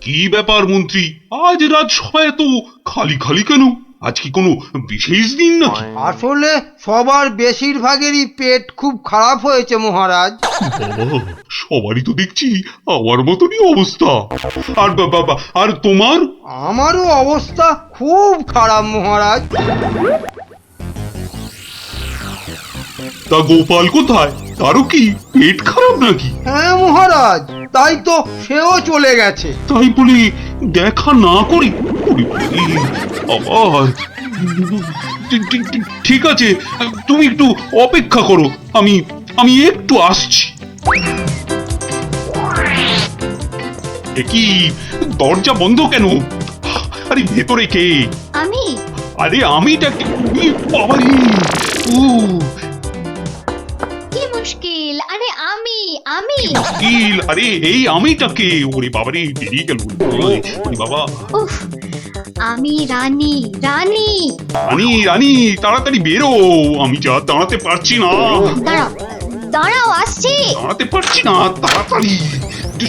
কি ব্যাপার মন্ত্রী, আজ রাজসভায় তো খালি খালি কেন? আজ কি কোনো বিশেষ দিন নাকি? আসলে সবার বেশিরভাগেরই পেট খুব খারাপ হয়েছে মহারাজ। বাবা, সবারই তো দেখছি আমার মতনই অবস্থা। আর বাবা, আর তোমার? আমারও অবস্থা খুব খারাপ মহারাজ। তা গোপাল কোথায়? তারও কি পেট খারাপ নাকি? হ্যাঁ মহারাজ, তাই তো সেও চলে গেছে। তাই বলে দেখা না করি? ওরে বাবারে, আবার ঠিক আছে, তুমি একটু অপেক্ষা করো, আমি আমি একটু আসছি। এ কি, দরজা বন্ধ কেন? আরে ভেতরে কে? আমি। আরে আমিটা কি? বাবারে, ও কি মুশকিল? আরে আমি। মুশকিল, আরে এই আমিটাকে? ওরে বাবারে, বেরিয়ে গেল। ওরে বাবা, উফ, আমি রানী। রানী রানী, তাড়াতাড়ি বেরো, আমি যা দাঁড়াতে পারছি না। দাঁড়াও, আসছি। দাঁড়াতে পারছি না, তাড়াতাড়ি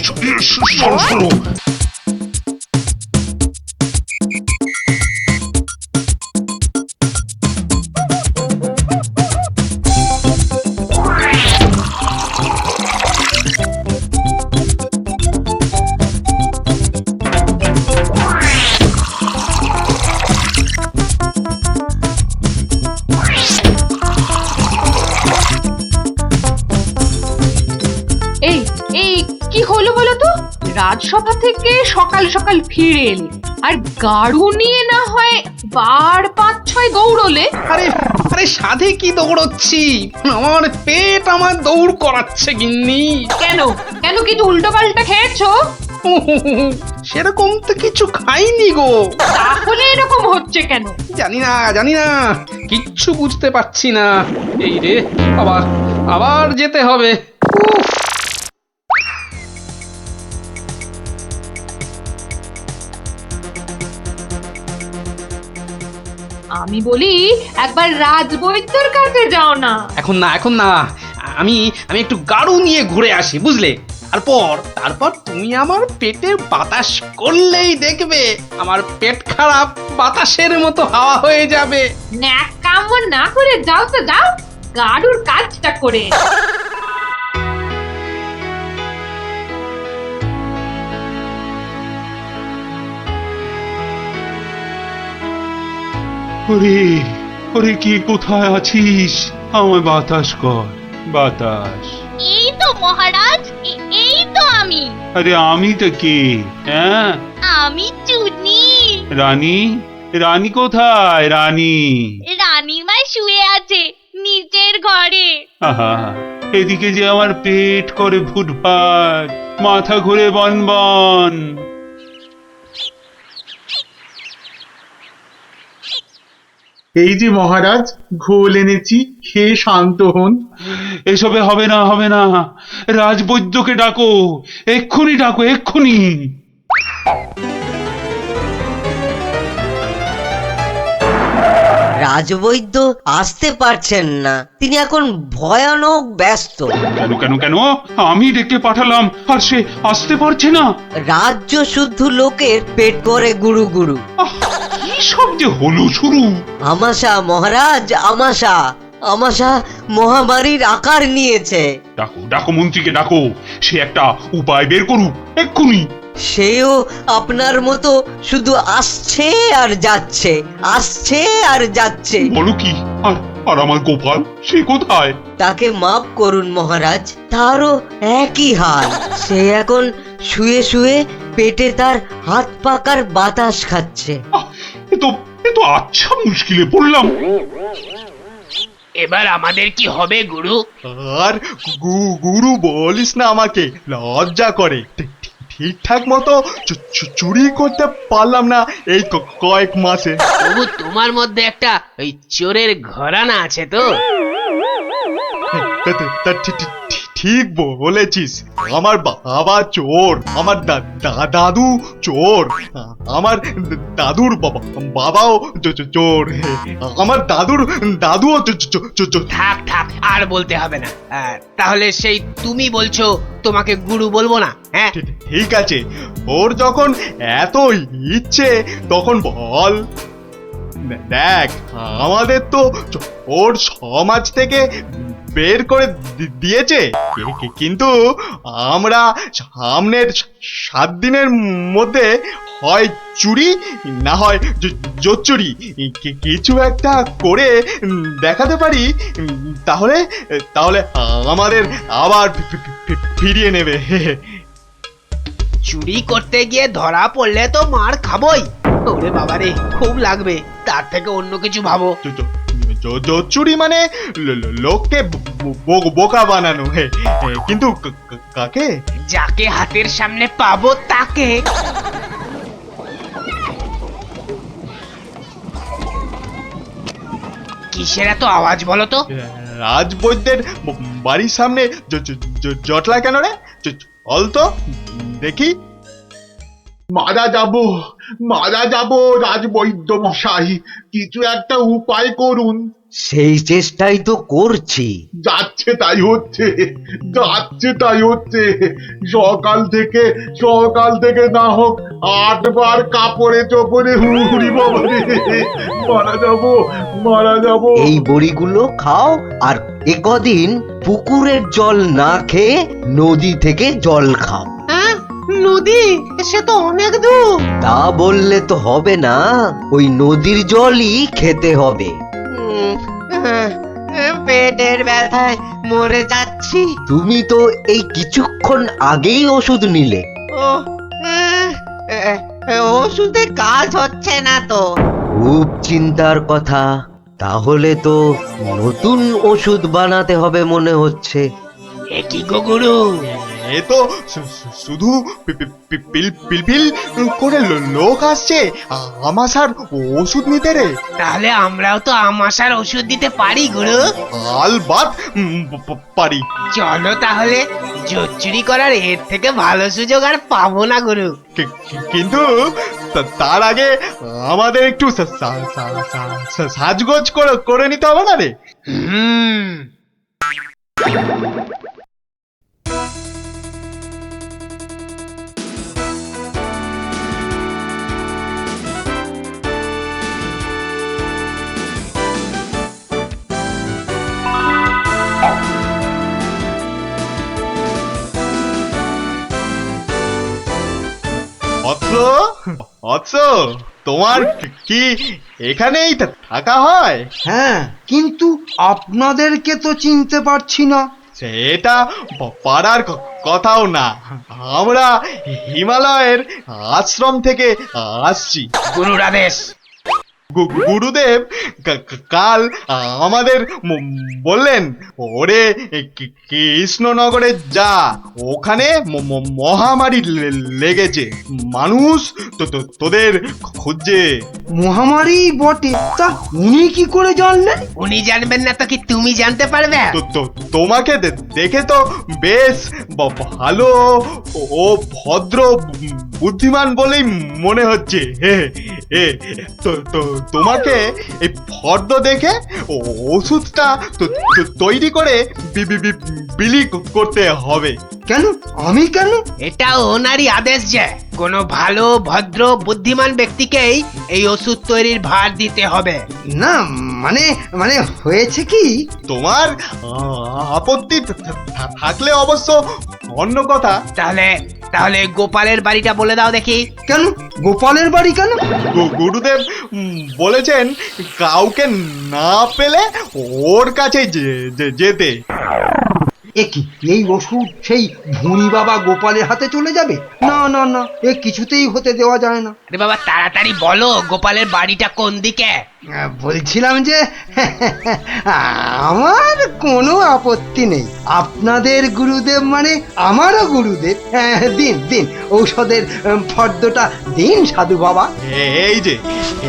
সরো সরো। এই এই কি হলো বলো তো? রাজসভা থেকে সকাল সকাল ফিরে এলে আর গাড়ু নিয়ে না হয় বার ৫-৬ দৌড়লে। আরে আরে সাধে কি দৌড়চ্ছি, আমার পেট আমার দৌড় করাচ্ছে গিন্নি। কেন কেন কিছু উল্টো পাল্টা খেয়েছো? সেরকম তো কিছু খাইনি গো। তাহলে এরকম হচ্ছে কেন? জানি না, কিচ্ছু বুঝতে পারছি না। এই রে, আবার আবার যেতে হবে। উফ, আমি বলি একবার রাজবৈদ্যর কাছে যাও না। এখন না, আমি আমি একটু গাড়ু নিয়ে ঘুরে আসি, বুঝলে? তারপর তুমি আমার পেটে বাতাস করলেই দেখবে আমার পেট খারাপ বাতাসের মতো হাওয়া হয়ে যাবে। ন্যাক কাম না করে যাও তো যাও, গাড়ুর কাজটা করে। ওরে ওরে, কে কোথায় আছিস? আমায় বাতাস কর, বাতাস। এই তো মহারাজ, এই তো আমি। আরে আমিটা কে? হ্যাঁ, আমি চুনি। রানী, রানী কোথায়? রানী রানীমা শুয়ে আছে নিচের ঘরে। আহা, এদিকে যে আমার পেট করে ফুটফাট, মাথা ঘুরে বনবন। এই যে মহারাজ, ঘোল এনেছি, খেয়ে শান্ত হন। এসবে হবে না, হবে না, রাজবৈদ্যকে ডাকো, এক্ষুনি ডাকো, এক্ষুনি। রাজবৈদ্য আসতে পারছেন না, তিনি এখন ভয়ানক ব্যস্ত। কেন কেন কেন? আমি ডেকে পাঠালাম আর সে আসতে পারছে না? রাজ্য শুদ্ধ লোকের পেট করে গুরু গুরু। আহ, কি সব যে হলো শুরু! আমাশা মহারাজ, আমাশা আমাশা মহামারীর আকার নিয়েছে। ডাকো ডাকো, মন্ত্রীকে ডাকো, সে একটা উপায় বের করুক এক্ষুনি। সেও আপনার মতো শুধু আসছে আর যাচ্ছে, আসছে আর যাচ্ছে। বলো কি? আর আর আমার গোপাল, সে কোথায়? তাকে মাফ করুন মহারাজ, তারও একই হাল। সে এখন শুয়ে শুয়ে পেটে তার হাত পাকার বাতাস খাচ্ছে। আহ, এ তো আচ্ছা মুশকিলে পড়লাম। এবার আমাদের কি হবে গুরু? আর গুরু বলিস না, আমাকে লজ্জা করে। ঠিকঠাক মতো চুরি করতে পারলাম না এই কয়েক মাসে। তবু তোমার মধ্যে একটা ওই চোরের ঘরানা আছে তো? ঠিক বলেছিস। আমার বাবা চোর, আমার দাদু চোর, আমার দাদুর বাবাও চোর, আমার দাদুও চোর। থাক থাক আর বলতে হবে না। তাহলে সেই তুমি বলছো তোমাকে গুরু বলবো না? হ্যাঁ, ঠিক আছে, ওর যখন এত ইচ্ছে তখন বল। দেখ, আমাদের তো ওর সমাজ থেকে বের করে দিয়েছে, কিন্তু আমরা সামনের 7 দিনের মধ্যে হয় চুরি না হয় জোচ্চুরি কিছু একটা করে দেখাতে পারি, তাহলে তাহলে আমাদের আবার ফিরিয়ে নেবে। চুরি করতে গিয়ে ধরা পড়লে তো মার খাবোই। ওরে বাবারে, খুব লাগবে। তার থেকে অন্য কিছু ভাবো। জোচ্চুরি মানে লোককে বোকা বানানো, কিন্তু কাকে? যাকে হাতের সামনে পাবো তাকে। কিসের এত আওয়াজ বলো তো? রাজবৈদ্যের বাড়ির সামনে জটলা কেন রে? চল তো দেখি। মারা যাব রাজবৈদ্য মশাই, কিছু একটা উপায় করুন। সেই চেষ্টাই তো করছি। যাচ্ছে তাই হচ্ছে। সকাল থেকে না হোক 8 বার কাপড়ে চোপড়ে হুড়ি বাবারে, মারা যাব। এই বড়িগুলো খাও, আর একদিন পুকুরের জল না খেয়ে নদী থেকে জল খাও। হ্যাঁ, নদী? সে তো অনেক দূর। তা বললে তো হবে না, ওই নদীর জলই খেতে হবে। পেটের ব্যথায় মরে যাচ্ছি। তুমি তো এই কিছুক্ষণ আগেই ওষুধ নিলে। ওষুধে কাজ হচ্ছে না তো। খুব চিন্তার কথা। তাহলে তো নতুন ওষুধ বানাতে হবে মনে হচ্ছে। এ কি গো গুরু? এ তো শুধু পিলপিল করে লোক আসছে আমাশার ওষুধ নিতে রে। তাহলে আমরাও তো আমাশার ওষুধ দিতে পারি গুরু। আলবাত পারি। চলো তাহলে, জোচ্চুরি করার এর থেকে ভালো সুযোগ আর পাবো না গুরু। কিন্তু তার আগে আমাদের একটু সাজগোজ করে নিতে হবে না রে? হুম। অৎস, তোমার কি এখানেই থাকা হয়? হ্যাঁ, কিন্তু আপনাদেরকে তো চিনতে পারছি না। সেটা পারার কথাও না, আমরা হিমালয়ের আশ্রম থেকে আসছি। গুরুর আদেশ। গুরুদেব কাল আমাদের বললেন, ওরে কৃষ্ণনগরে যা, ওখানে মহামারী লেগেছে, মানুষ তোদের খুঁজছে। মহামারী বটে, তা উনি কি করে জানলেন? উনি জানবেন না তো কি তুমি জানতে পারবে? তোমাকে দেখে তো বেশ ভালো ও ভদ্র বুদ্ধিমান বলেই মনে হচ্ছে। তোমাকে এই ফর্দ দেখে ওষুধটা তৈরি করে বিলি করতে হবে। কেন? আমি কেন? এটা ওনারই আদেশ যে কোনো ভালো ভদ্র বুদ্ধিমান ব্যক্তিকেই এই ওষুধ তৈরির ভার দিতে হবে। না মানে মানে হয়েছে কি, তোমার আপত্তি থাকলে অবশ্য অন্য কথা। তাহলে গোপালের বাড়িটা বলে দাও দেখি। কেন গোপালের বাড়ি কেন? গুরুদেব বলেছেন কাউকে না পেলে ওর কাছে যেতে। কি এই ওষুধ সেই ভুঁড়ি বাবা গোপালের হাতে চলে যাবে? না না না, এ কিছুতেই হতে দেওয়া যায় না। আরে বাবা, তাড়াতাড়ি বলো গোপালের বাড়িটা কোন দিকে? বলছিলাম যে আমার কোনো আপত্তি নেই। আপনাদের গুরুদেব মানে আমারও গুরুদেব। দিন দিন ঔষধের ফর্দটা দিন সাধু বাবা।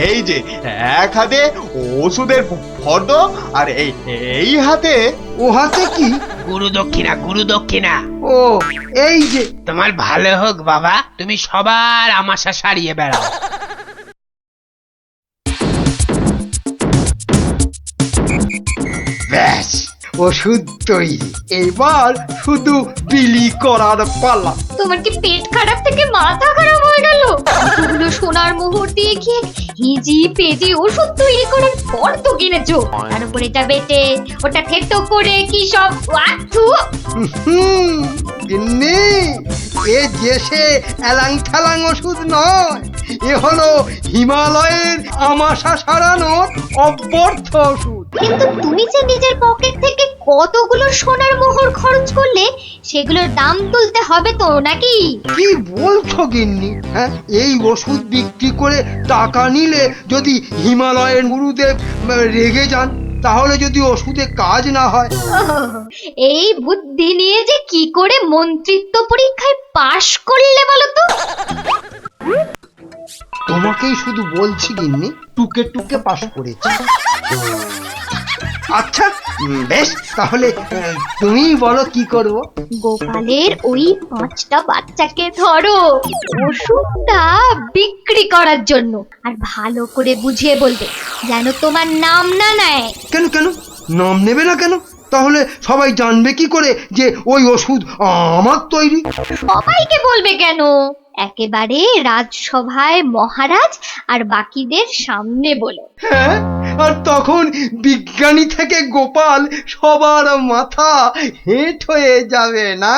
এই যে এক হাতে ওষুধের ফর্দ, আর এই হাতে। ও হাতে কি? গুরু দক্ষিণা, গুরু দক্ষিণা। ও এই যে, তোমার ভালো হোক বাবা, তুমি সবার আমাশা সারিয়ে বেড়াও। ব্যাস ওষুধ তৈরি, এবার শুধু বিলি করার পালা। তোমার কি পেট খারাপ থেকে মাথা খারাপ হয়ে গেল? এতগুলো সোনার মোহর দিয়ে কি হিজি পেজি ওষুধ তৈরি করার পর তো কিনেছো, তার উপরে এটা বেটে ওটা থেতো করে কি সব আচ্ছু। গিন্নি, এ যে সে এলাং থালাং ওষুধ নয়, এ হলো হিমালয়ের আমাশা সারানোর অব্যর্থ ওষুধ। কিন্তু তুমি যে নিজের পকেট থেকে কতগুলো সোনার মোহর খরচ করলে, সেগুলোর দাম তুলতে হবে তো নাকি? কি বলছো গিন্নি? হ্যাঁ, এই ওষুধ বিক্রি করে টাকা নিলে যদি হিমালয়ের গুরুদেব রেগে যান, তাহলে যদি ওষুধে কাজ না হয়। এই বুদ্ধি নিয়ে যে কি করে মন্ত্রিত্ব পরীক্ষায় পাশ করলে বলো তো? তোমাকেই শুধু বলছি গিন্নি, টুকে টুকে পাশ করেছি। আচ্ছা, বেশ, তাহলে তুমি বলো কি করব। গোপালের ওই 5টা বাচ্চাকে ধরো ওষুধটা বিক্রি করার জন্য, আর ভালো করে বুঝিয়ে বলবে যেন তোমার নাম না নেয়। কেন কেন নাম নেবে না কেন? তাহলে সবাই জানবে কি করে যে ওই ওষুধ আমার তৈরি? সবাইকে বলবে কেন, একেবারে রাজসভায় মহারাজ আর বাকিদের সামনে বলো। হ্যাঁ, আর তখন বিজ্ঞানী থেকে গোপাল সবার মাথা হেঁট হয়ে যাবে না?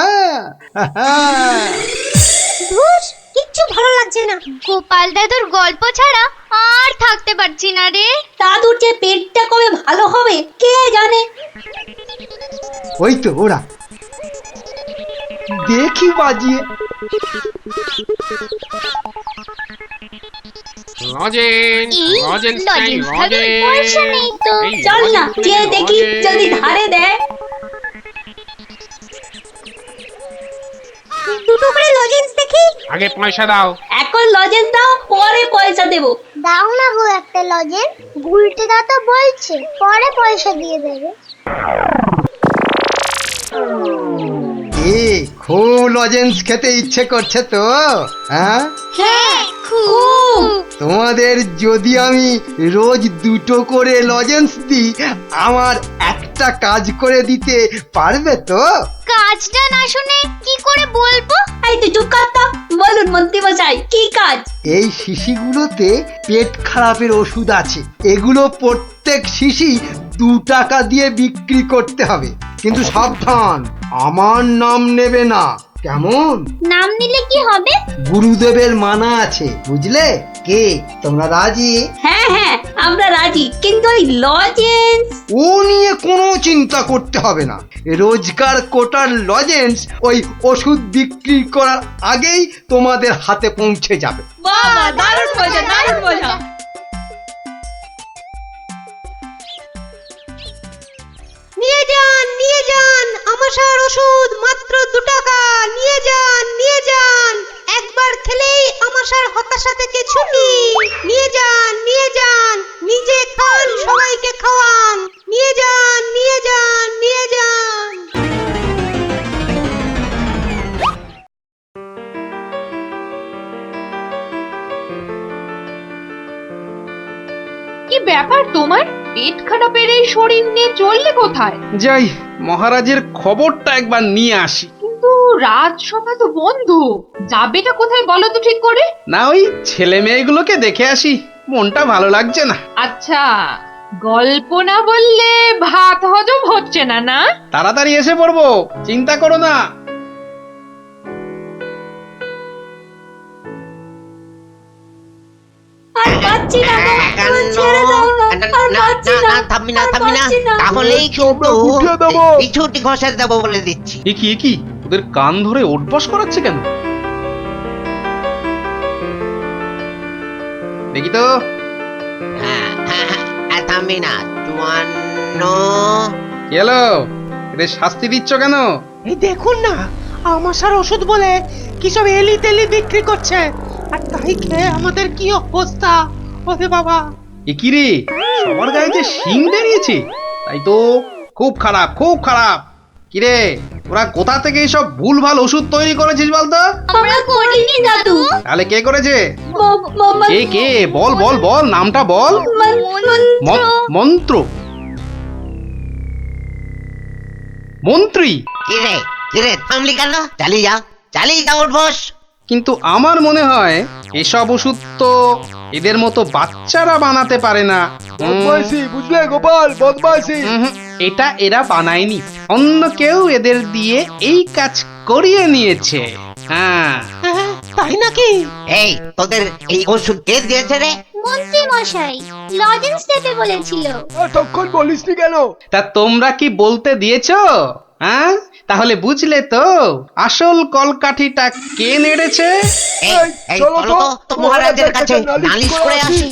ধুস, কিচ্ছু ভালো লাগছে না। গোপাল দাদুর গল্প ছাড়া আর থাকতে পারছি না রে। দাদুর যে পেটটা কবে ভালো হবে কে জানে। ওই তো ওরা, দেখি বাজিয়ে। পয়সা নেই তো। চল না যে দেখি যদি ধারে দেয়। দুটো করে লজেন্স দেখি। আগে পয়সা দাও। এখন লজেন্স দাও, পরে পয়সা দেবো। দাও না গো একটা লজেন্স, গুলটে দাদা বলছে পরে পয়সা দিয়ে দেবে। খুব লজেন্স খেতে ইচ্ছে করছে তো? হ্যাঁ, হ্যাঁ খুব। তোমাদের যদি আমি রোজ 2টো করে লজেন্স দিই, আমার একটা কাজ করে দিতে পারবে তো? কাজটা না শুনে কি করে বলবো? এই তুই চুপ কর তো। বলুন মন্ত্রী মশাই, কি কাজ? এই শিশিগুলোতে পেট খারাপের ওষুধ আছে, এগুলো প্রত্যেক শিশি 2 টাকা দিয়ে বিক্রি করতে হবে। কিন্তু সাবধান, আমার নাম নেবে না, কেমন? নাম নিলে কি হবে? গুরুদেবের মানা আছে, বুঝলে? কে তোমরা রাজি? হ্যাঁ হ্যাঁ, আমরা রাজি, কিন্তু ওই লজেন্স। ও নিয়ে কোনো চিন্তা করতে হবে না। রোজকার কোটার লজেন্স ওই ওষুধ বিক্রি করার আগেই তোমাদের হাতে পৌঁছে যাবে। বাবা, দারুণ মজা, দারুণ মজা। নিয়ে যান আমাশার ওষুধ, মাত্র 2 টাকা। নিয়ে যান, একবার খেলেই আমাশার হতাশা থেকে ছুটি। নিয়ে যান, নিজে খান, সবাইকে খাওয়ান। নিয়ে যান। কি ব্যাপার তোমার? পেট খারাপের এই শরীর নিয়ে চললে কোথায়? যাই, মহারাজের খবরটা একবার নিয়ে আসি। কিন্তু রাজসভা তো বন্ধ, যাবেটা কোথায় বলো তো ঠিক করে? না, ওই ছেলে মেয়েগুলোকে দেখে আসি, মনটা ভালো লাগছে না। আচ্ছা, গল্প না বললে ভাত হজম হচ্ছে না, না? তাড়াতাড়ি এসে পড়বো, চিন্তা করো না। আর পাচ্ছি না গো, ছেড়ে দাও না, আর পাচ্ছি না, থামবি না, তাহলেই এই ছুটি ঘষাতে দেবো বলে দিচ্ছি। এ কি ওদের কান ধরে ওঠবস করাচ্ছে কেন? দেখি তো। থামবি না, 54। কি হলো? এদের শাস্তি দিচ্ছ কেন? এই দেখুন না, আমাশার ওষুধ বলে কি সব এলি তেলি বিক্রি করছে, আর তাই খেয়ে আমাদের কি অবস্থা। ওরে বাবা, এ কি রে, সবার গায়ে যে শিং বেরিয়েছে? তাই তো, খুব খারাপ। কিরে ওরা কোথা থেকে এইসব ভুলভাল ওষুধ তৈরি করেছিস বলতো? আমরা করিনি দাদু। তাহলে কে করেছে? মামা কে কে বল বল বল নামটা বল। মন্ত্র মন্ত্রী? কিরে কিরে থামলি কেন? চালিয়ে যাও ওর বস। কিন্তু আমার মনে হয় এসব ওষুধ তো এদের মতো বাচ্চারা বানাতে পারে না। বুঝলে গোপাল, বদমাইশি। এটা এরা বানায়নি, অন্য কেউ এদের দিয়ে এই কাজ করিয়ে নিয়েছে। হ্যাঁ তাই নাকি? এই তোদের এই ওষুধ কে দিয়েছে রে? মন্ত্রী মশাই লজেন্স দিতে বলেছিল। তখন বলিসনি কেন? তা তোমরা কি বলতে দিয়েছো? হ্যাঁ তাহলে বুঝলে তো আসল কলকাঠিটা কে নেড়েছে? এই চলো তো মহারাজের কাছে নালিশ করে আসি।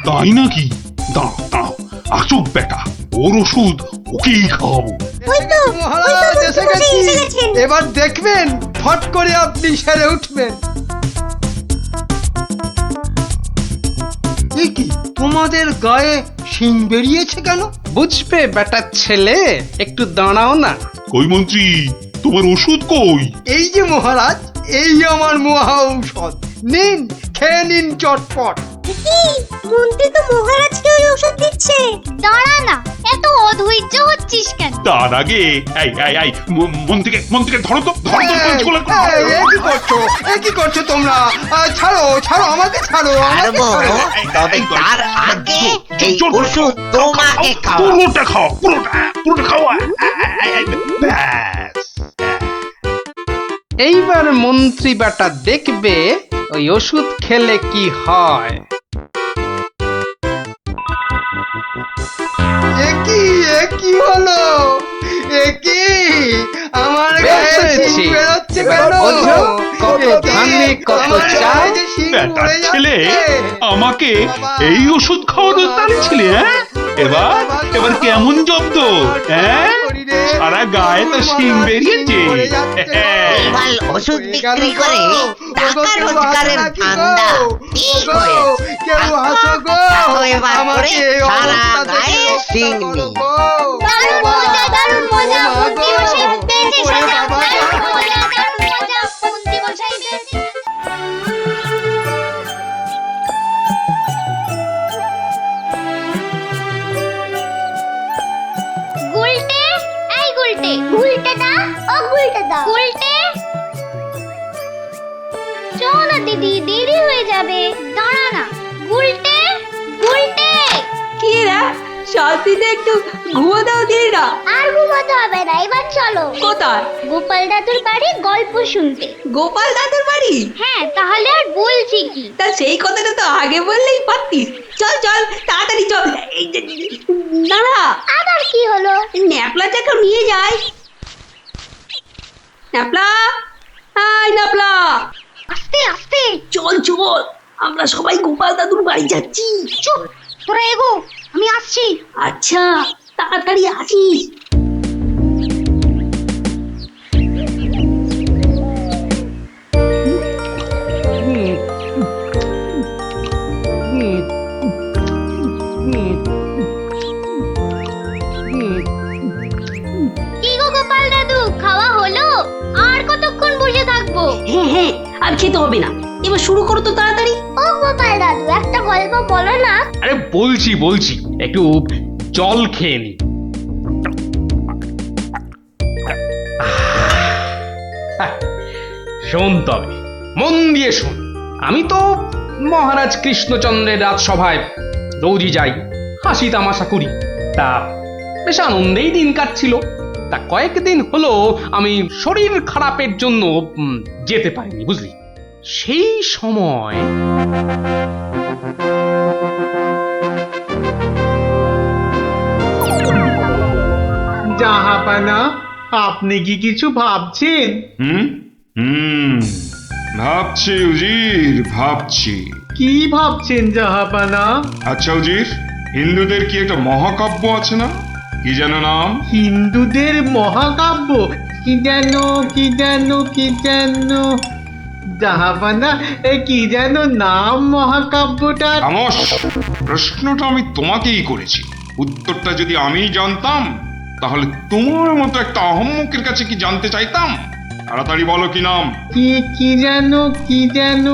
তাই নাকি? দাঁড়াও আসুক বেটা, ওর ওষুধ ওকেই খাওয়াবো। মহারাজ এসে গেছি। এবার দেখবেন ফট করে আপনি সেরে উঠবেন। এ কি, তোমাদের গায়ে শিং বেরিয়েছে কেন? বুঝবে বেটা ছেলে, একটু দাঁড়াও না। কই মন্ত্রী, তোমার ওষুধ কই? এই যে মহারাজ, এই আমার মহা ঔষধ, নিন খেয়ে নিন চটপট। মন্ত্রী তো মহারাজকে ওই ওষুধ দিচ্ছে। দাঁড়া না, এত অধৈর্য হচ্ছিস কেন? তার আগে এই মন্ত্রীকে ধরো তো এ কি করছো তোমরা? ছাড়ো আমাকে, ছাড়ো আমাকে, ছাড়বো, ছাড়ো। তবে তার আগে এই ওষুধ তোমাকে খাওয়া। পুরোটা খাওয়া। ব্যাস। এইবার মন্ত্রী বেটা দেখবে ওই ওষুধ খেলে কি হয়। এ কি হলো? এ কি আমার গায়ে শিং বেরোচ্ছে কেন? ওঝো, কত ধানে কত চাল। বেটা ছেলে, আমাকে এই ওষুধ খাওয়ানোর তালে ছিলে? এবার কেমন জব্দ? হ্যাঁ, সারা গায়ে তো শিং বেরিয়েছে। এবার ওষুধ বিক্রি করে টাকা রোজগারের ধান্দা ঠিক হয়েছে। কেউ হাসো গো, দেখো এবার করে আমাকে এই সারা অবস্থা গায়ে থেকে শিং রক্ষা করো নেই। গো। দারুণ মজা, দারুণ মজা, মন্ত্রী মশাই পেয়েছে সাজা। দারুণ মজা, মন্ত্রী মশাই পেয়েছে। গুলটে, এই গুলটে, গুলটে দা, ও গুলটে দা, গুলটে। চল না দিদি, দেরি হয়ে যাবে। দাঁড়া না, গুলটে, গুলটে। কি রে শান্তিতে একটু ঘুমো দাও দিদি না। আর ঘুমাতে হবে না, এবার চলো। কোথায়? গোপাল দাদুর বাড়ি গল্প শুনতে। গোপাল দাদুর বাড়ি? হ্যাঁ, তাহলে আর বলছি কি? তা সেই কথাটা তো আগে বললেই পারতিস। চল চল তাড়াতাড়ি চল। এই যে, দাঁড়া, আবার কি হলো? ন্যাপলাটাকে নিয়ে যাই। ন্যাপলা, হাই ন্যাপলা, আস্তে আস্তে চল চল, আমরা সবাই গোপাল দাদুর বাড়ি যাচ্ছি। চুপ, তোরা এগো, আমি আসছি। আচ্ছা তাড়াতাড়ি আসিস। কি গো গোপাল দাদু, খাওয়া হলো? আর কতক্ষণ বসে থাকবো? হ্যাঁ আর খেতে হবে না, এবার শুরু করো তো তাড়াতাড়ি। ও গোপাল দাদু, একটা গল্প বলো না। আরে বলছি একটু জল খেয়ে নি। শোন তবে, মন দিয়ে শোন। আমি তো মহারাজ কৃষ্ণচন্দ্রের রাজসভায় রোজই যাই, হাসি তামাশা করি, তা বেশ আনন্দেই দিন কাটছিল। তা কয়েকদিন হলো আমি শরীর খারাপের জন্য যেতে পারিনি, বুঝলি। সেই সময় জাহাপানা, আপনি কি কিছু ভাবছেন? ভাবছি উজির, ভাবছি। কি ভাবছেন জাহাপানা? আচ্ছা উজির, হিন্দুদের কি একটা মহাকাব্য আছে না? কি যেন নাম? হিন্দুদের মহাকাব্য? কি যেন জাহাপানা কি যেন নাম মহাকাব্যটার? খামোশ! প্রশ্নটা আমি তোমাকেই করেছি। উত্তরটা যদি আমি জানতাম তাহলে তোমার মতো একটা আহম্মকের কাছে কি জানতে চাইতাম? তাড়াতাড়ি বলো কি নাম। কি যেন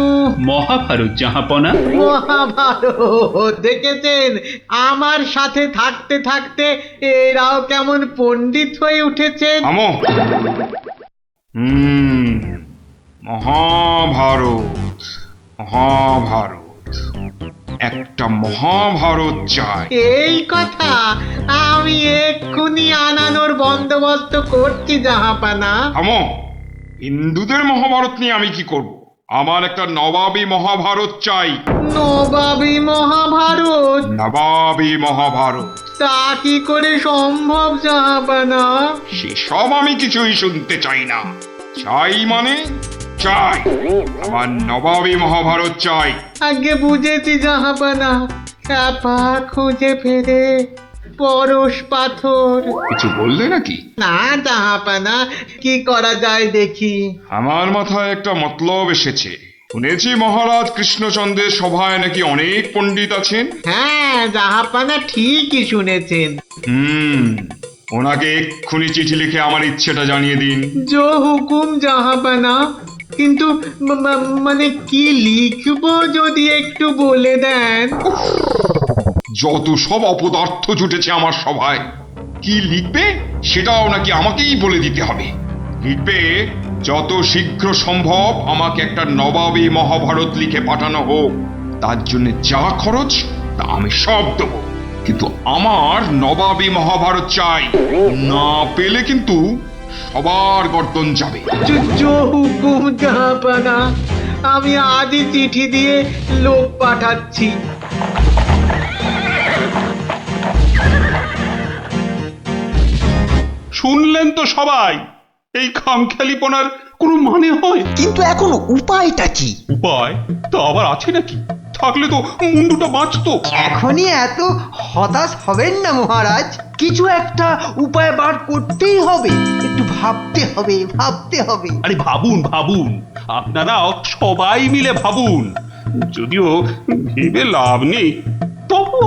মহাভারত জাহাপনা। মহাভারত! দেখেছেন, আমার সাথে থাকতে থাকতে এরাও কেমন পণ্ডিত হয়ে উঠেছেন। থামো। মহাভারত, মহাভারত, একটা মহাভারত চাই। এই কথা আমি এক্ষুনি আনানোর বন্দোবস্ত করছি জাহাপানা। থামো। হিন্দুদের মহাভারত নিয়ে আমি কি করব? আমার একটা নবাবী মহাভারত চাই। নবাবী মহাভারত? নবাবী মহাভারত। তা কি করে সম্ভব জাহাপানা? সেসব আমি কিছুই শুনতে চাই না। চাই মানে চাই। আমার নবাবী মহাভারত চাই। আগে বুঝেছি জাহাপানা, চাপা খুঁজে ফেরে পরশ পাথর। কিছু বললে নাকি? না জাহাপানা, কি করা যায় দেখি। আমার মাথায় একটা মতলব এসেছে। শুনেছি মহারাজ কৃষ্ণচন্দ্রের সভায় নাকি অনেক পণ্ডিত আছেন। হ্যাঁ জাহাপানা, ঠিকই শুনেছেন। ওনাকে এক্ষুনি চিঠি লিখে আমার ইচ্ছেটা জানিয়ে দিন। জো হুকুম জাহাপানা, কিন্তু মানে কি লিখবো যদি একটু বলে দেন। যত সব অপদার্থ জুটেছে আমার সভায়, কি লিখবে সেটাও নাকি আমাকেই বলে দিতে হবে। লিখবে, যত শীঘ্র সম্ভব আমাকে একটা নবাবী মহাভারত লিখে পাঠানো হোক। তার জন্য যা খরচ তা আমি সব দেবো, কিন্তু আমার নবাবী মহাভারত চাই। না পেলে কিন্তু সবার গর্দন যাবে। জো হুকুম জাহাপানা, আমি আজই চিঠি দিয়ে লোক পাঠাচ্ছি। শুনলেন তো সবাই, এই খামখেয়ালিপনার কোনো মানে হয়? কিন্তু এখন উপায়টা কি? উপায় তো আবার আছে নাকি? থাকলে তো মুন্ডুটা বাঁচতো। এখনই এত হতাশ হবেন না মহারাজ, কিছু একটা উপায় বার করতেই হবে। একটু ভাবতে হবে। আরে ভাবুন, আপনারাও সবাই মিলে ভাবুন। যদিও ভেবে লাভ নেই, তবু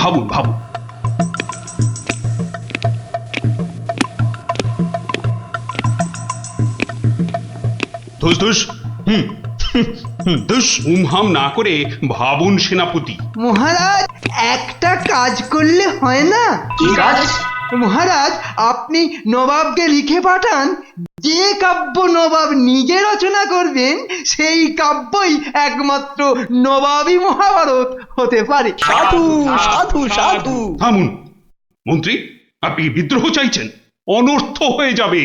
ভাবুন। ধুস উমহাম না করে ভাবুন সেনাপতি। মহারাজ, একটা কাজ করলে হয় না? কি কাজ? মহারাজ, আপনি নবাবকে লিখে পাঠান, যে কাব্য নবাব নিজে রচনা করবেন সেই কাব্যই একমাত্র নবাবী মহাভারত হতে পারে। সাধু। থামুন মন্ত্রী, আপনি কি বিদ্রোহ চাইছেন? অনর্থ হয়ে যাবে।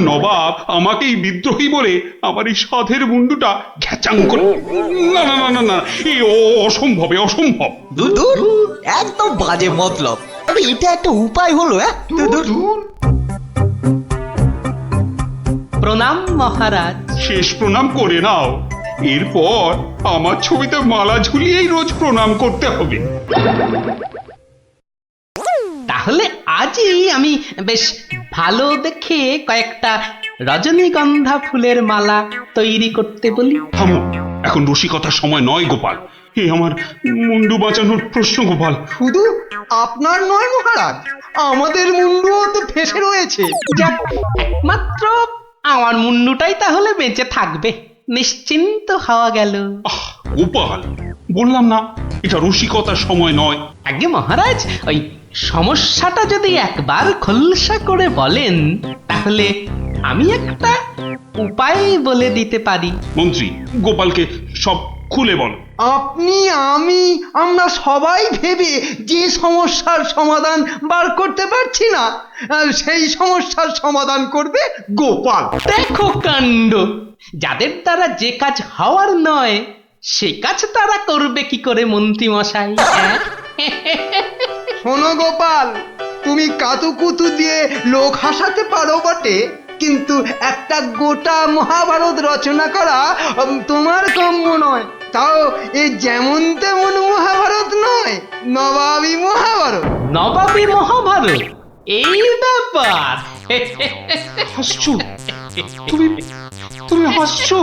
নবাব আমাকেই বিদ্রোহী বলে আমার এই সাধের মুন্ডুটা ঘ্যাচাং করে। না, এই অসম্ভব। দূর, একদম বাজে মতলব। এটা একটা উপায় হলো। প্রণাম মহারাজ। শেষ প্রণাম করে নাও। এরপর আমার ছবিতে মালা ঝুলিয়েই রোজ প্রণাম করতে হবে। তাহলে আজই আমি বেশ ভালো দেখে কয়েকটা রজনীগন্ধা ফুলের মালা তৈরি করতে বলি। থামো, এখন রসিকতার সময় নয় গোপাল। আমার মুন্ডু বাঁচানোর প্রশ্ন গোপাল। শুধু আপনার নয় মহারাজ, আমাদের মুন্ডুও তো ফেসে রয়েছে। যাক, একমাত্র আমার মুন্ডুটাই তাহলে বেঁচে থাকবে, নিশ্চিন্ত হওয়া গেল। গোপাল, বললাম না এটা রসিকতার সময় নয়। আগে মহারাজ, ওই সমস্যাটা যদি একবার খোলসা করে বলেন তাহলে আমি একটা উপায় বলে দিতে পারি। মন্ত্রী, গোপালকে সব খুলে বলো। আপনি, আমরা সবাই ভেবে যে সমস্যার সমাধান বার করতে পারছি না, সেই সমস্যার সমাধান করবে গোপাল। দেখো কাণ্ড, যাদের দ্বারা যে কাজ হওয়ার নয় সে কাজ তারা করবে কি করে মন্ত্রী মশাই? শোনো গোপাল, তুমি কাতুকুতু দিয়ে লোক হাসাতে পারো বটে, কিন্তু একটা গোটা মহাভারত রচনা করা তোমার কাম্য নয়। তাও এই যেমন তেমন মহাভারত নয়, নবাবী মহাভারত। নবাবী মহাভারত? এই ব্যাপার? হাসছো? তুমি হাসছো?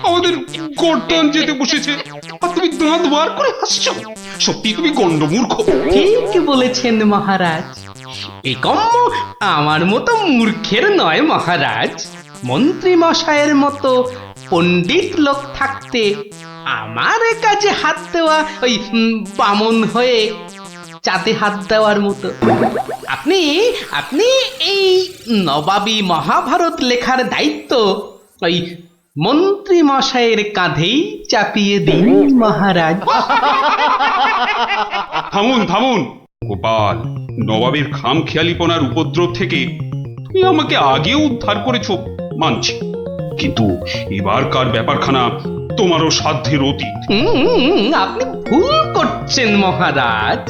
আমাদের গর্দান যেতে বসেছে আর তুমি দাঁত বার করে হাসছো। সত্যি তুমি গন্ডমূর্খ। ঠিক বলেছেন মহারাজ। এ কম্ম আমার মতো মূর্খের নয় মহারাজ। মন্ত্রী মশাইয়ের মতো পণ্ডিত লোক থাকতে আমার কাজে হাত দেওয়া ওই বামন হয়ে চাঁদে হাত দেওয়ার মতো। আপনি আপনি এই নবাবী মহাভারত লেখার দায়িত্ব ওই মন্ত্রী মশাইয়ের কাঁধেই চাপিয়ে দিন মহারাজ। থামুন থামুন গোপাল, নবাবের খামখেয়ালিপনার উপদ্রব থেকে তুমি আমাকে আগেও উদ্ধার করেছো মানছি, কিন্তু এবারকার ব্যাপারখানা তোমারও সাধ্যের অতীত। আপনি ভুল করছেন মহারাজ।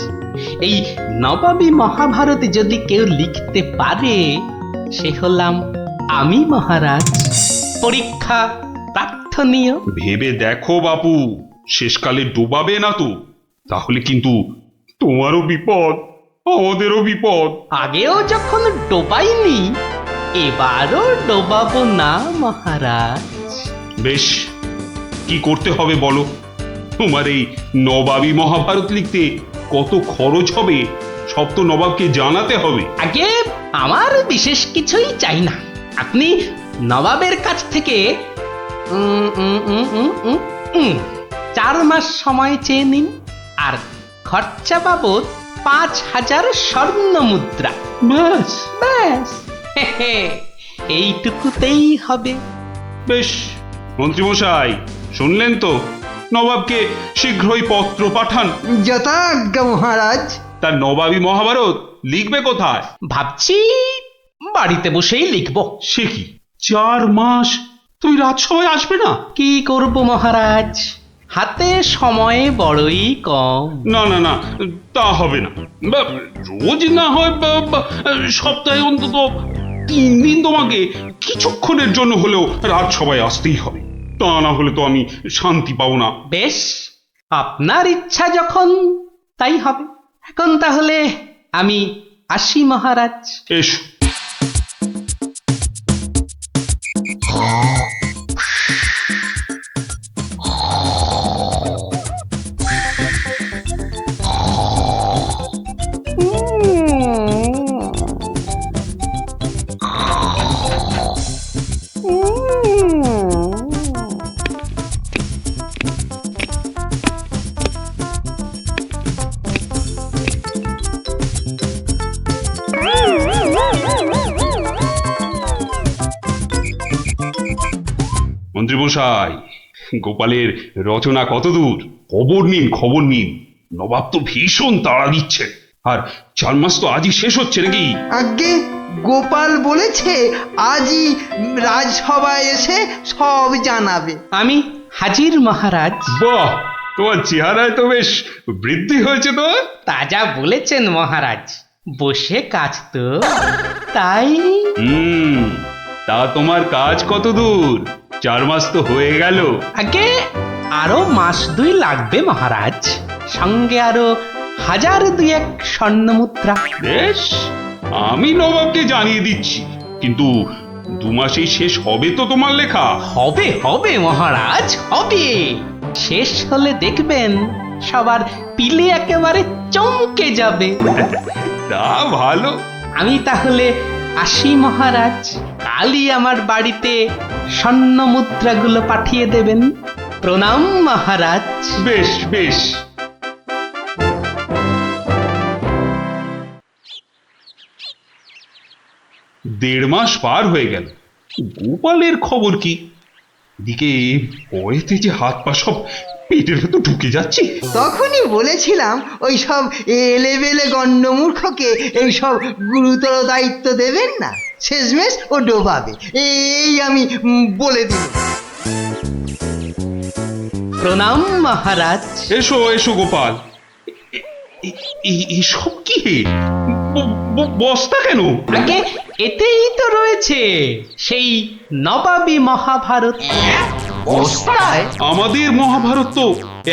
এই নবাবী মহাভারত যদি কেউ লিখতে পারে সে হলাম আমি মহারাজ। পরীক্ষা প্রার্থনীয়। ভেবে দেখো বাপু, শেষকালে ডোবাবে না তো, তাহলে কিন্তু তোমারও বিপদ আমাদেরও বিপদ। আগেও যখন ডোবাইনি এবারও ডোবাবো না মহারাজ। বেশ, কি করতে হবে বলো? তোমার এই নবাবী মহাভারত লিখতে কত খরচ হবে সব তো নবাবকে জানাতে হবে। আগে আমার বিশেষ কিছুই চাই না। আপনি নবাবের কাছ থেকে 4 মাস সময় চেয়ে নিন, আর খরচা বাবদ 5000 স্বর্ণ মুদ্রা। ব্যাস ব্যাস, এইটুকুতেই হবে। বেশ, মন্ত্রীমশাই শুনলেন তো, নবাবকে শীঘ্রই পত্র পাঠান। যথাজ্ঞা মহারাজ। তার নবাবী মহাভারত লিখবে কোথায়? ভাবছি বাড়িতে বসেই লিখব। সে কি 4 মাস তুই রাজসভায় আসবে না? কি করব মহারাজ, হাতে সময় বড়ই কম। না না না, তা হবে না। রোজ না হয় সপ্তাহে অন্তত 3 দিন তোমাকে কিছুক্ষণের জন্য হলেও রাজসভায় আসতেই হবে, তা না হলে তো আমি শান্তি পাবো না। বেশ, আপনার ইচ্ছা যখন তাই হবে। এখন তাহলে আমি আসি মহারাজ। এসো। মন্ত্রীমশাই, গোপালের রচনা কতদূর? খবর নিন খবর নিন, নবাব তো ভীষণ তাড়া দিচ্ছেন, আর 4 মাস তো আজই শেষ হচ্ছে নাকি? আগে গোপাল বলেছে আজই রাজসভায় এসে সব জানাবে। আমি হাজির মহারাজ। বাহ, তোমার চেহারায় তো বেশ বৃদ্ধি হয়েছে তো। তাজা বলেছেন মহারাজ, বসে কাজ তো তাই। তা তোমার কাজ কত দূর? 4 মাস তো হয়ে গেল। আগে আরো 1-2 মাস লাগবে মহারাজ, সঙ্গে আরো 1000-2 স্বর্ণ মুদ্রা। বেশ, আমি নবাবকে জানিয়ে দিচ্ছি, কিন্তু 2 মাসেই শেষ হবে তো তোমার লেখা? হবে হবে মহারাজ, হবে। শেষ হলে দেখবেন সবার পিলে একেবারে চমকে যাবে। তা ভালো। আমি তাহলে আসি মহারাজ। কালই আমার বাড়িতে স্বর্ণ মুদ্রাগুলো পাঠিয়ে দেবেন। প্রণাম মহারাজ। বেশ বেশ। দেড় মাস পার হয়ে গেল, গোপালের খবর কি? এদিকে ভয়েতে যে হাত পা সব পেটের ভেতর ঢুকে যাচ্ছে। তখনই বলেছিলাম ওই সব এলেবেলে গণ্ডমূর্খকে এইসব গুরুতর দায়িত্ব দেবেন না, শেষমেশ ও ডোবাবে, এই আমি বলে দিল। প্রণাম মহারাজ। এসো এসো গোপাল। এসব কি? বস্তা কেন? আগে এতেই তো রয়েছে সেই নবাবী মহাভারত। বস্তায়? আমাদের মহাভারত তো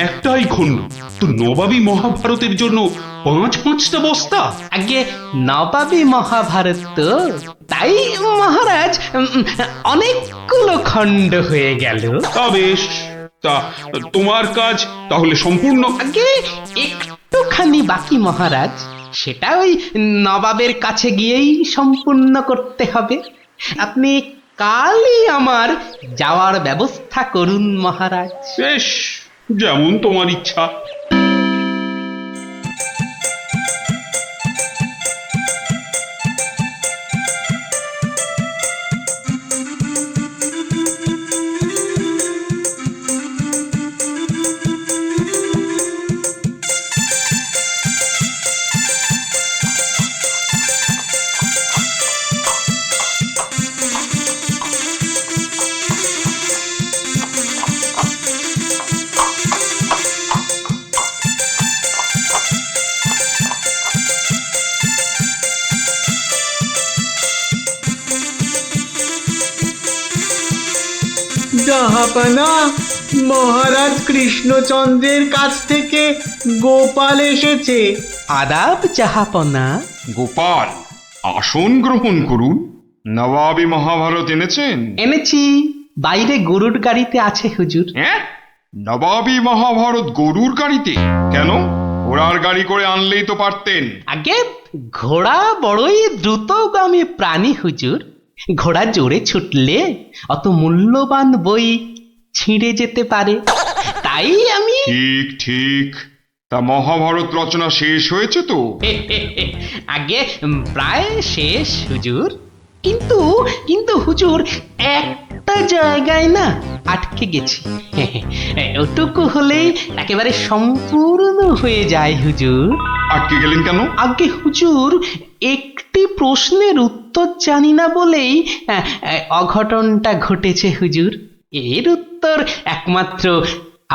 একটাই খণ্ড, তো নবাবী মহাভারতের জন্য 5-5টা বস্তা? আগে নবাবী মহাভারত তো, তাই মহারাজ অনেকগুলো খণ্ড হয়ে গেল। তা বেশ, তা তোমার কাজ তাহলে সম্পূর্ণ। আগে একটুখানি বাকি মহারাজ, সেটা ওই নবাবের কাছে গিয়েই সম্পূর্ণ করতে হবে। আপনি কালই আমার যাওয়ার ব্যবস্থা করুন মহারাজ। বেশ, যেমন তোমার ইচ্ছা। জাহাপানা, মহারাজ কৃষ্ণচন্দ্রের কাছ থেকে গোপাল এসেছে। আদাব জাহাপনা। গোপাল, আসন গ্রহণ করুন। নবাবী মহাভারত এনেছেন? এনেছি, বাইরে গরুর গাড়িতে আছে হুজুর। হ্যাঁ, নবাবী মহাভারত গরুর গাড়িতে? কেন, ঘোড়ার গাড়ি করে আনলেই তো পারতেন। আগে ঘোড়া বড়ই দ্রুতগামী প্রাণী হুজুর, ঘোড়া জোরে ছুটলে অত মূল্যবান বই ছিঁড়ে যেতে পারে, তাই আমি ঠিক ঠিক। তা মহাভারত রচনা শেষ হয়েছে তো? আগে প্রায় শেষ হুজুর, কিন্তু কিন্তু হুজুর একটা জায়গায় না আটকে গেছি। ওটুকু হলেই একেবারে সম্পূর্ণ হয়ে যায় হুজুর। আটকে গেলেন কেন? আগে হুজুর, একটি প্রশ্নের উত্তর জানি না বলেই অঘটনটা ঘটেছে হুজুর। এর উত্তর একমাত্র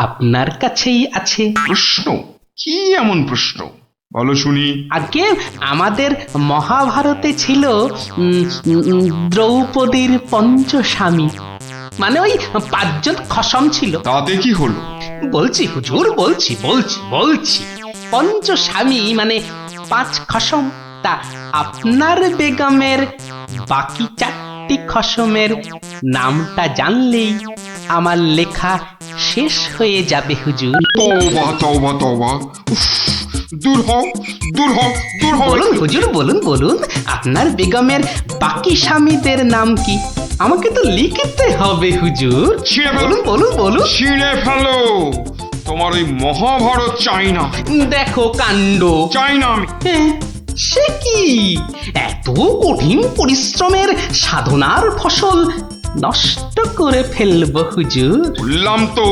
আপনার কাছেই আছে। প্রশ্ন? কি এমন প্রশ্ন, বলো শুনি। আগে আমাদের মহাভারতে ছিল দ্রৌপদীর পঞ্চস্বামী, মানে ওই 5জন খসম ছিল। তাতে কি হলো? বলছি হুজুর, বলছি বলছি বলছি পঞ্চস্বামী মানে 5 খসম। তা আপনার বেগমের বাকি 4টি খসমের নামটা জানলেই আমার লেখা শেষ হয়ে যাবে হুজুর। তওবা তওবা তওবা, উফ, দূর হও দূর হও দূর হও। বলুন হুজুর, বলুন বলুন, আপনার বেগমের বাকি স্বামীদের নাম কি? আমাকে তো লিখতে হবে হুজুর। ছিঁড়ে ফেলো, বলুন বলুন বলুন। ছিঁড়ে ফেলো। তোমার ওই মহাভারত চাই না। দেখো কাণ্ড। চাই না আমি। সে কি, এত কঠিন পরিশ্রমের সাধনার ফসল নষ্ট করে ফেলবো হুজুর? বললাম তো,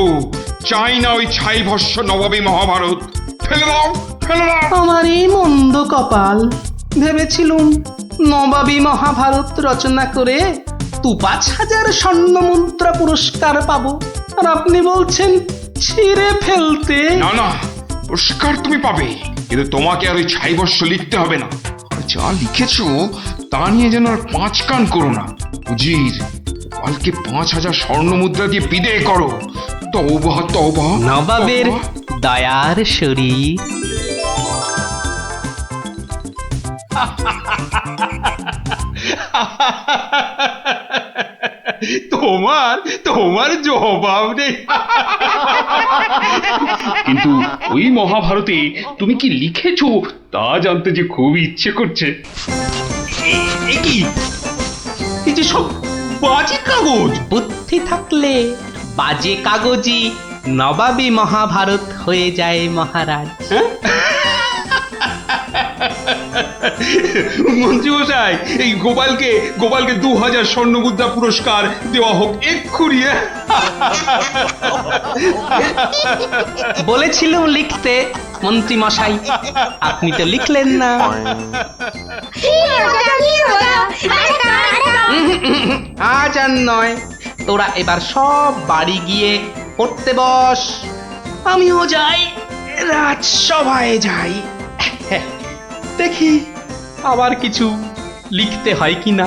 চাই না ওই ছাই ভস্য নবাবী মহাভারত। ফেলে দাও, ফেলে দাও। আমার এই মন্দ কপাল, ভেবেছিলুম নবাবী মহাভারত রচনা করে 2-5 হাজার স্বর্ণ মুদ্রা পুরস্কার পাবো, আর আপনি বলছেন ছিঁড়ে ফেলতে। না না, পুরস্কার তুমি পাবে, কিন্তু তোমাকে আর ওই ছাই ভস্য লিখতে হবে না। আর যা লিখেছো তা নিয়ে যেন আর 5 কান করো না। উজির, গোপালকে 5,000 স্বর্ণ মুদ্রা দিয়ে বিদেয় করো। তওবা তওবা। নবাবের দয়ার শরীর। তোমার তোমার জবাব নেই। কিন্তু ওই মহাভারতে তুমি কি লিখেছো তা জানতে যে খুব ইচ্ছে করছে। এ কি, এই যে সব বাজে কাগজ। বুদ্ধি থাকলে বাজে কাগজই নবাবী মহাভারত হয়ে যায় মহারাজ। মন্ত্রী মশাই, এই গোপালকে 2000 স্বর্ণ মুদ্রা পুরস্কার দেওয়া হোক এক্ষুনি। বলেছিলাম লিখতে মন্ত্রী মশাই, আপনি তো লিখলেন না। আজ আর নয়, তোরা এবার সব বাড়ি গিয়ে পড়তে বস। আমিও যাই, রাজসভায় যাই, দেখি আবার কিছু লিখতে হয় কিনা।